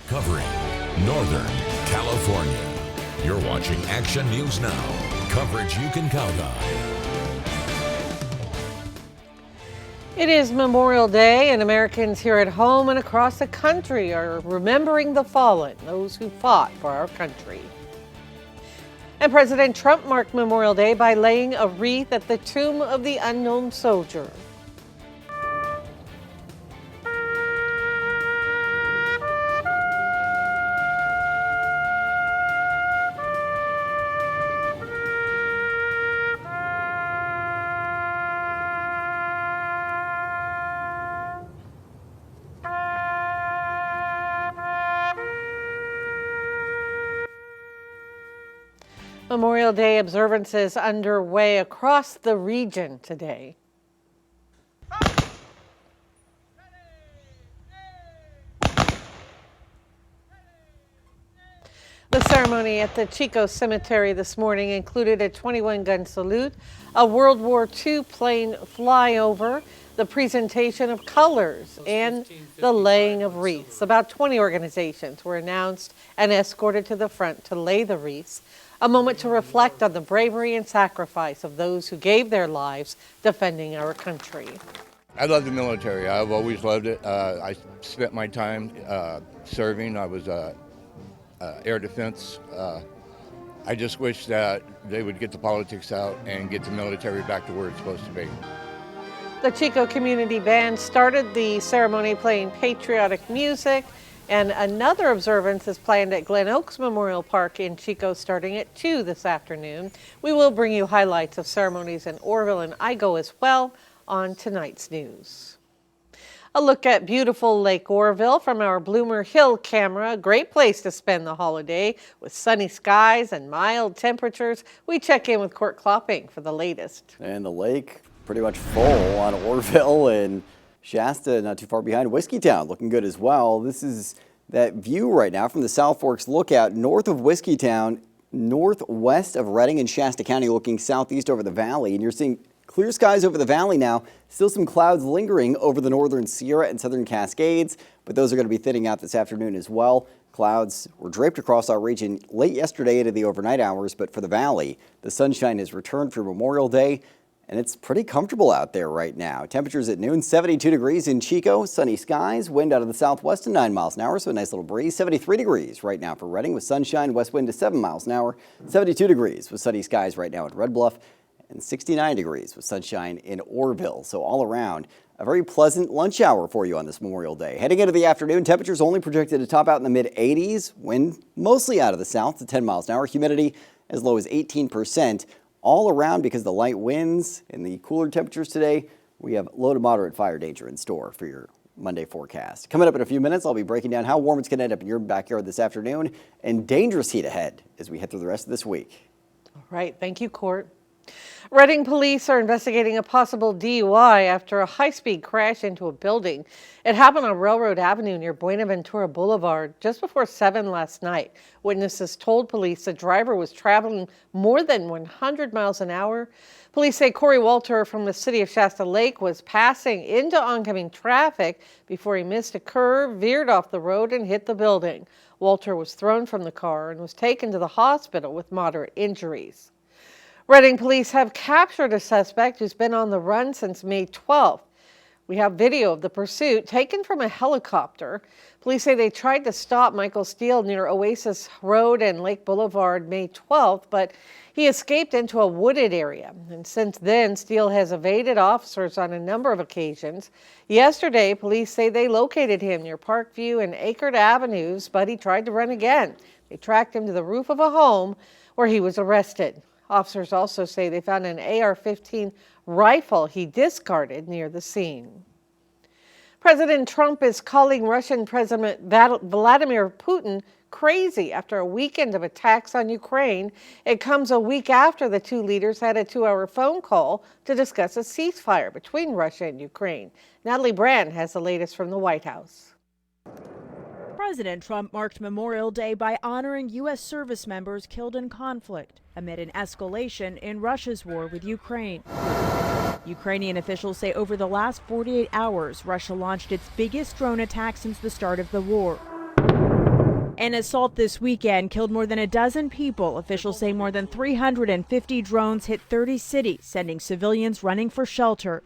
covering Northern California. You're watching Action News Now, coverage you can count on. It is Memorial Day, and Americans here at home and across the country are remembering the fallen, those who fought for our country. And President Trump marked Memorial Day by laying a wreath at the tomb of the unknown soldier. Memorial Day observances underway across the region today. The ceremony at the Chico Cemetery this morning included a 21-gun salute, a World War II plane flyover, the presentation of colors, and the laying of wreaths. About 20 organizations were announced and escorted to the front to lay the wreaths, a moment to reflect on the bravery and sacrifice of those who gave their lives defending our country. I love the military. I've always loved it. I spent my time serving. I was air defense. I just wish that they would get the politics out and get the military back to where it's supposed to be. The Chico Community Band started the ceremony playing patriotic music, and another observance is planned at Glen Oaks Memorial Park in Chico starting at 2 this afternoon. We will bring you highlights of ceremonies in Orville and Igo as well on tonight's news. A look at beautiful Lake Orville from our Bloomer Hill camera. A great place to spend the holiday with sunny skies and mild temperatures. We check in with Court Klopping for the latest. And the lake pretty much full on Orville and Shasta, not too far behind. Whiskeytown looking good as well. This is that view right now from the South Forks Lookout north of Whiskeytown, northwest of Redding and Shasta County, looking southeast over the valley. And you're seeing clear skies over the valley now. Still some clouds lingering over the northern Sierra and southern Cascades, but those are going to be thinning out this afternoon as well. Clouds were draped across our region late yesterday into the overnight hours, but for the valley, the sunshine has returned for Memorial Day. And it's pretty comfortable out there right now. Temperatures at noon, 72 degrees in Chico, sunny skies, wind out of the southwest to 9 miles an hour, so a nice little breeze. 73 degrees right now for Redding with sunshine, west wind to 7 miles an hour. 72 degrees with sunny skies right now at Red Bluff, and 69 degrees with sunshine in Orville. So all around, a very pleasant lunch hour for you on this Memorial Day. Heading into the afternoon, temperatures only projected to top out in the mid-80s, wind mostly out of the south to 10 miles an hour, humidity as low as 18%. All around, because of the light winds and the cooler temperatures today, we have low to moderate fire danger in store for your Monday forecast. Coming up in a few minutes, I'll be breaking down how warm it's going to end up in your backyard this afternoon and dangerous heat ahead as we head through the rest of this week. All right. Thank you, Court. Redding police are investigating a possible DUI after a high-speed crash into a building. It happened on Railroad Avenue near Buenaventura Boulevard just before 7 last night. Witnesses told police the driver was traveling more than 100 miles an hour. Police say Corey Walter from the city of Shasta Lake was passing into oncoming traffic before he missed a curve, veered off the road, and hit the building. Walter was thrown from the car and was taken to the hospital with moderate injuries. Redding police have captured a suspect who's been on the run since May 12th. We have video of the pursuit taken from a helicopter. Police say they tried to stop Michael Steele near Oasis Road and Lake Boulevard May 12th, but he escaped into a wooded area. And since then, Steele has evaded officers on a number of occasions. Yesterday, police say they located him near Parkview and Acre Avenues, but he tried to run again. They tracked him to the roof of a home where he was arrested. Officers also say they found an AR-15 rifle he discarded near the scene. President Trump is calling Russian President Vladimir Putin crazy after a weekend of attacks on Ukraine. It comes a week after the two leaders had a 2-hour phone call to discuss a ceasefire between Russia and Ukraine. Natalie Brand has the latest from the White House. President Trump marked Memorial Day by honoring U.S. service members killed in conflict amid an escalation in Russia's war with Ukraine. Ukrainian officials say over the last 48 hours, Russia launched its biggest drone attack since the start of the war. An assault this weekend killed more than a dozen people. Officials say more than 350 drones hit 30 cities, sending civilians running for shelter.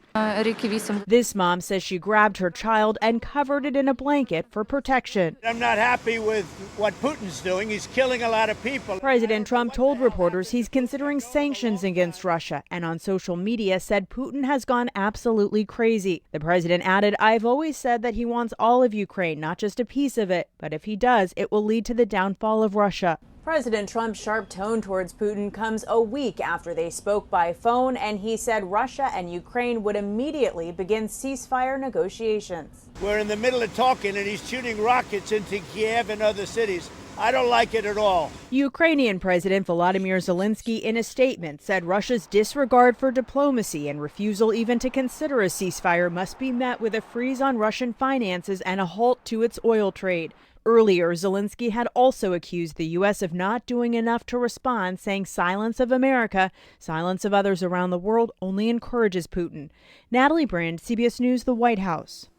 This mom says she grabbed her child and covered it in a blanket for protection. I'm not happy with what Putin's doing. He's killing a lot of people. President Trump told reporters he's considering sanctions against Russia, and on social media said Putin has gone absolutely crazy. The president added, "I've always said that he wants all of Ukraine, not just a piece of it. But if he does, it will lead to the downfall of Russia." President Trump's sharp tone towards Putin comes a week after they spoke by phone, and he said Russia and Ukraine would immediately begin ceasefire negotiations. We're in the middle of talking, and he's shooting rockets into Kiev and other cities. I don't like it at all. Ukrainian President Volodymyr Zelensky, in a statement, said Russia's disregard for diplomacy and refusal even to consider a ceasefire must be met with a freeze on Russian finances and a halt to its oil trade. Earlier, Zelensky had also accused the U.S. of not doing enough to respond, saying silence of America, silence of others around the world only encourages Putin. Natalie Brand, CBS News, the White House.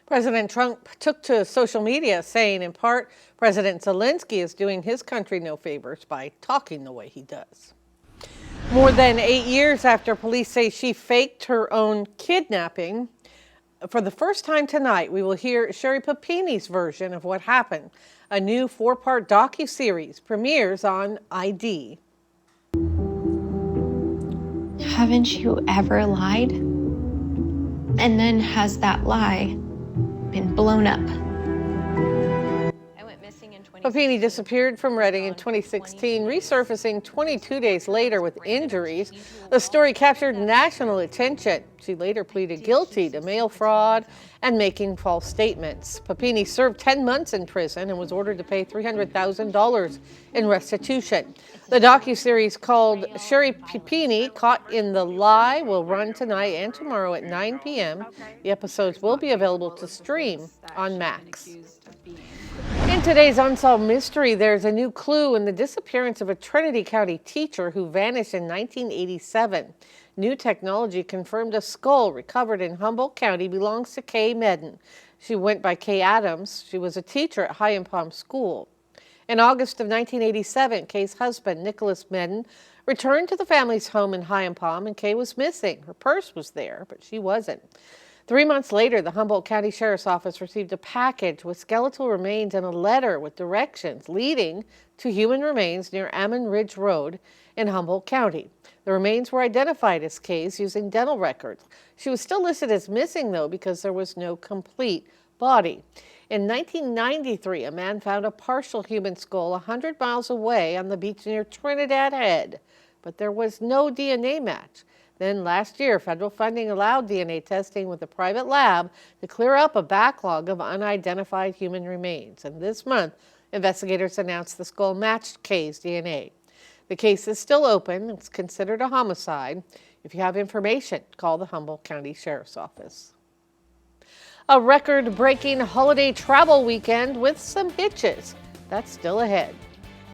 President Trump took to social media saying, in part, President Zelensky is doing his country no favors by talking the way he does. More than 8 years after police say she faked her own kidnapping, for the first time tonight, we will hear Sherry Papini's version of what happened. A new 4-part docuseries premieres on ID. Haven't you ever lied? And then has that lie been blown up? Papini disappeared from Redding in 2016, resurfacing 22 days later with injuries. The story captured national attention. She later pleaded guilty to mail fraud and making false statements. Papini served 10 months in prison and was ordered to pay $300,000 in restitution. The docuseries called Sherry Papini, Caught in the Lie, will run tonight and tomorrow at 9 p.m. The episodes will be available to stream on Max. In today's Unsolved Mystery, there's a new clue in the disappearance of a Trinity County teacher who vanished in 1987. New technology confirmed a skull recovered in Humboldt County belongs to Kay Medden. She went by Kay Adams. She was a teacher at High and Palm School. In August of 1987, Kay's husband, Nicholas Medden, returned to the family's home in High and Palm, and Kay was missing. Her purse was there, but she wasn't. 3 months later, the Humboldt County Sheriff's Office received a package with skeletal remains and a letter with directions leading to human remains near Ammon Ridge Road in Humboldt County. The remains were identified as Kay's using dental records. She was still listed as missing, though, because there was no complete body. In 1993, a man found a partial human skull 100 miles away on the beach near Trinidad Head, but there was no DNA match. Then last year, federal funding allowed DNA testing with a private lab to clear up a backlog of unidentified human remains. And this month, investigators announced the skull matched Kay's DNA. The case is still open. It's considered a homicide. If you have information, call the Humboldt County Sheriff's Office. A record-breaking holiday travel weekend with some hitches. That's still ahead.